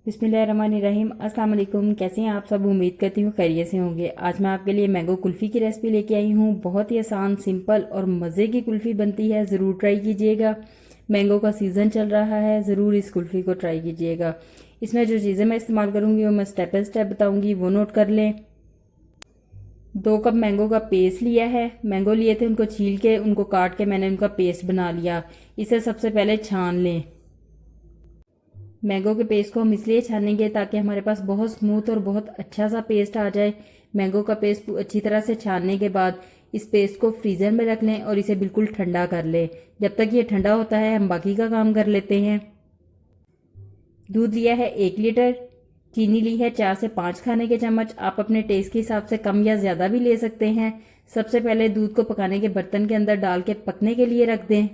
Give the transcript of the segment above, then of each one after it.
बिस्मिल्लाहिर्रहमानिर्रहीम। अस्सलाम वालेकुम। कैसे हैं आप सब? उम्मीद करती हूँ खैरियत से होंगे। आज मैं आपके लिए मैंगो कुल्फ़ी की रेसिपी लेके आई हूँ। बहुत ही आसान, सिंपल और मज़े की कुल्फ़ी बनती है। ज़रूर ट्राई कीजिएगा। मैंगो का सीज़न चल रहा है, ज़रूर इस कुल्फ़ी को ट्राई कीजिएगा। इसमें जो चीज़ें मैं इस्तेमाल करूँगी वो मैं स्टेप बाय स्टेप बताऊँगी, वो नोट कर लें। 2 कप मैंगो का पेस्ट लिया है। मैंगो लिए थे, उनको छील के, उनको काट के मैंने उनका पेस्ट बना लिया। इसे सबसे पहले छान लें। मैंगो के पेस्ट को हम इसलिए छानेंगे ताकि हमारे पास बहुत स्मूथ और बहुत अच्छा सा पेस्ट आ जाए। मैंगो का पेस्ट अच्छी तरह से छानने के बाद इस पेस्ट को फ्रीज़र में रख लें और इसे बिल्कुल ठंडा कर लें। जब तक ये ठंडा होता है हम बाकी का काम कर लेते हैं। दूध लिया है 1 लीटर। चीनी ली है 4 से 5 खाने के चम्मच। आप अपने टेस्ट के हिसाब से कम या ज़्यादा भी ले सकते हैं। सबसे पहले दूध को पकाने के बर्तन के अंदर डाल के पकने के लिए रख दें।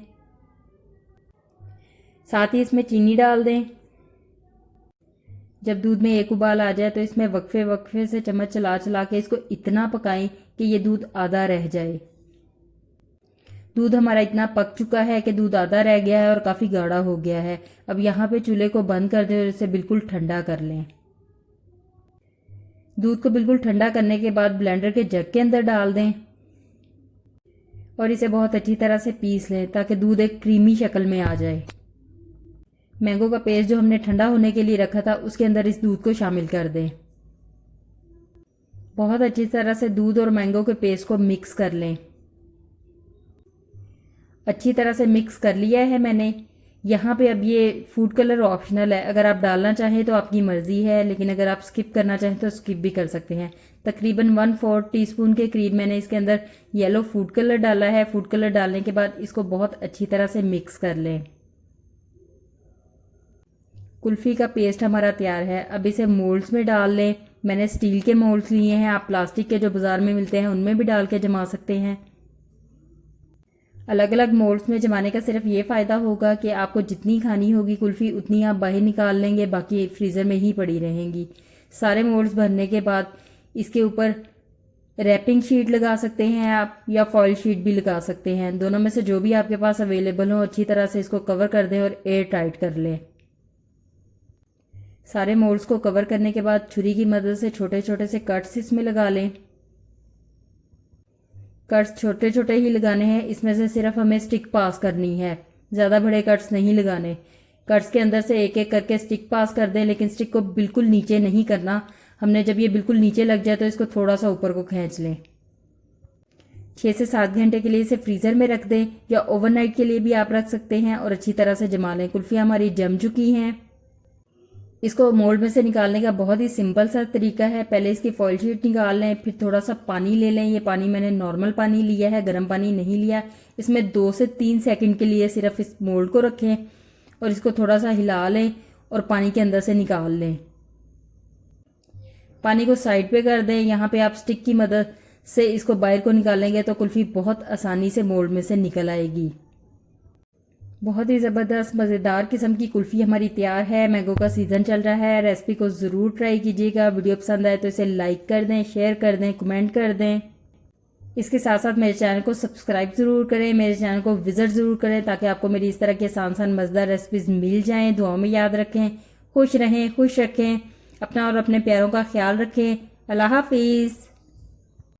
साथ ही इसमें चीनी डाल दें। जब दूध में एक उबाल आ जाए तो इसमें वक्फे वक्फे से चम्मच चला चला के इसको इतना पकाएं कि ये दूध आधा रह जाए। दूध हमारा इतना पक चुका है कि दूध आधा रह गया है और काफ़ी गाढ़ा हो गया है। अब यहाँ पे चूल्हे को बंद कर दें और इसे बिल्कुल ठंडा कर लें। दूध को बिल्कुल ठंडा करने के बाद ब्लेंडर के जग के अंदर डाल दें और इसे बहुत अच्छी तरह से पीस लें ताकि दूध एक क्रीमी शक्ल में आ जाए। मैंगो का पेस्ट जो हमने ठंडा होने के लिए रखा था उसके अंदर इस दूध को शामिल कर दें। बहुत अच्छी तरह से दूध और मैंगो के पेस्ट को मिक्स कर लें। अच्छी तरह से मिक्स कर लिया है मैंने। यहाँ पे अब ये फूड कलर ऑप्शनल है, अगर आप डालना चाहें तो आपकी मर्ज़ी है, लेकिन अगर आप स्किप करना चाहें तो स्किप भी कर सकते हैं। तकरीबन 1/4 टीस्पून के करीब मैंने इसके अंदर येलो फूड कलर डाला है। फूड कलर डालने के बाद इसको बहुत अच्छी तरह से मिक्स कर लें। कुल्फ़ी का पेस्ट हमारा तैयार है। अब इसे मोल्ड्स में डाल लें। मैंने स्टील के मोल्ड्स लिए हैं, आप प्लास्टिक के जो बाज़ार में मिलते हैं उनमें भी डाल के जमा सकते हैं। अलग अलग मोल्ड्स में जमाने का सिर्फ ये फ़ायदा होगा कि आपको जितनी खानी होगी कुल्फ़ी उतनी आप बाहर निकाल लेंगे, बाकी फ्रीज़र में ही पड़ी रहेंगी। सारे मोल्ड्स भरने के बाद इसके ऊपर रैपिंग शीट लगा सकते हैं आप, या फॉइल शीट भी लगा सकते हैं। दोनों में से जो भी आपके पास अवेलेबल हो अच्छी तरह से इसको कवर कर दें और एयर टाइट कर लें। सारे मोल्ड्स को कवर करने के बाद छुरी की मदद से छोटे छोटे से कट्स इसमें लगा लें। कट्स छोटे छोटे ही लगाने हैं, इसमें से सिर्फ हमें स्टिक पास करनी है, ज़्यादा बड़े कट्स नहीं लगाने। कट्स के अंदर से एक एक करके स्टिक पास कर दें, लेकिन स्टिक को बिल्कुल नीचे नहीं करना हमने। जब ये बिल्कुल नीचे लग जाए तो इसको थोड़ा सा ऊपर को खींच लें। 6 से 7 घंटे के लिए इसे फ्रीज़र में रख दें, या ओवरनाइट के लिए भी आप रख सकते हैं और अच्छी तरह से जमा लें। कुल्फ़ी हमारी जम चुकी हैं। इसको मोल्ड में से निकालने का बहुत ही सिंपल सा तरीका है। पहले इसकी फॉइल शीट निकाल लें, फिर थोड़ा सा पानी ले लें। ये पानी मैंने नॉर्मल पानी लिया है, गर्म पानी नहीं लिया। इसमें 2 से 3 सेकंड के लिए सिर्फ इस मोल्ड को रखें और इसको थोड़ा सा हिला लें और पानी के अंदर से निकाल लें। पानी को साइड पे कर दें। यहाँ पे आप स्टिक की मदद से इसको बाहर को निकालेंगे तो कुल्फ़ी बहुत आसानी से मोल्ड में से निकल आएगी। बहुत ही ज़बरदस्त मज़ेदार किस्म की कुल्फ़ी हमारी तैयार है। मैंगो का सीज़न चल रहा है। रेसिपी को ज़रूर ट्राई कीजिएगा। वीडियो पसंद आए तो इसे लाइक कर दें, शेयर कर दें, कमेंट कर दें। इसके साथ साथ मेरे चैनल को सब्सक्राइब ज़रूर करें, मेरे चैनल को विज़िट ज़रूर करें ताकि आपको मेरी इस तरह की आसान मज़ेदार रेसिपीज़ मिल जाएँ। दुआओं में याद रखें। खुश रहें, खुश रखें अपना और अपने प्यारों का ख्याल रखें। अल्लाह हाफिज़।